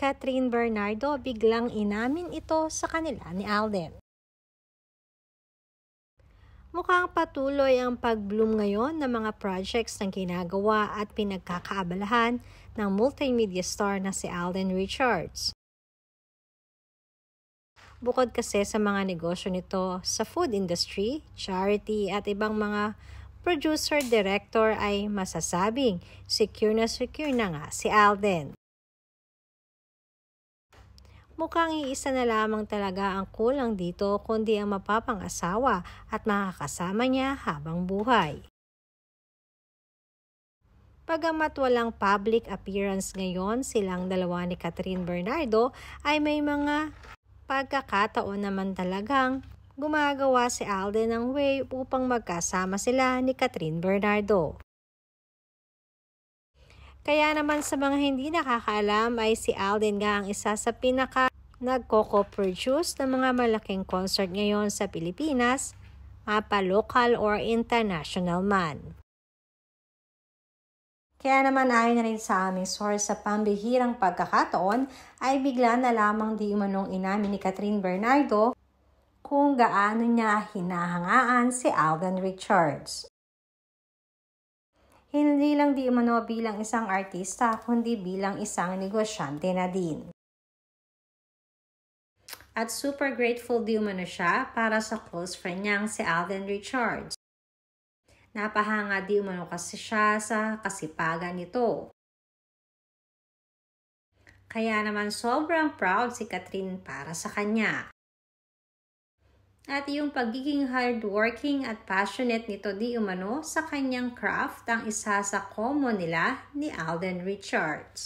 Catherine Bernardo, biglang inamin ito sa kanila ni Alden. Mukhang patuloy ang pag-bloom ngayon ng mga projects na ginagawa at pinagkakaabalahan ng multimedia star na si Alden Richards. Bukod kasi sa mga negosyo nito sa food industry, charity at ibang mga producer-director ay masasabing secure na nga si Alden. Mukhang iisa na lamang talaga ang kulang dito kundi ang mapapang-asawa at makakasama niya habang buhay. Bagamat walang public appearance ngayon, silang dalawa ni Catherine Bernardo ay may mga pagkakataon naman talagang gumagawa si Alden ng way upang magkasama sila ni Catherine Bernardo. Kaya naman sa mga hindi nakakaalam ay si Alden nga ang isa sa nagko-produce ng mga malaking concert ngayon sa Pilipinas, mapa-local or international man. Kaya naman ayon na rin sa aming source sa pambihirang pagkakataon ay bigla na lamang di umanong inamin ni Catherine Bernardo kung gaano niya hinahangaan si Alden Richards. Hindi lang di umano bilang isang artista, kundi bilang isang negosyante na din. At super grateful di umano siya para sa close friend niyang si Alden Richards. Napahanga di umano kasi siya sa kasipagan nito. Kaya naman sobrang proud si Catherine para sa kanya. At yung pagiging hardworking at passionate nito di umano sa kanyang craft ang isa sa common nila ni Alden Richards.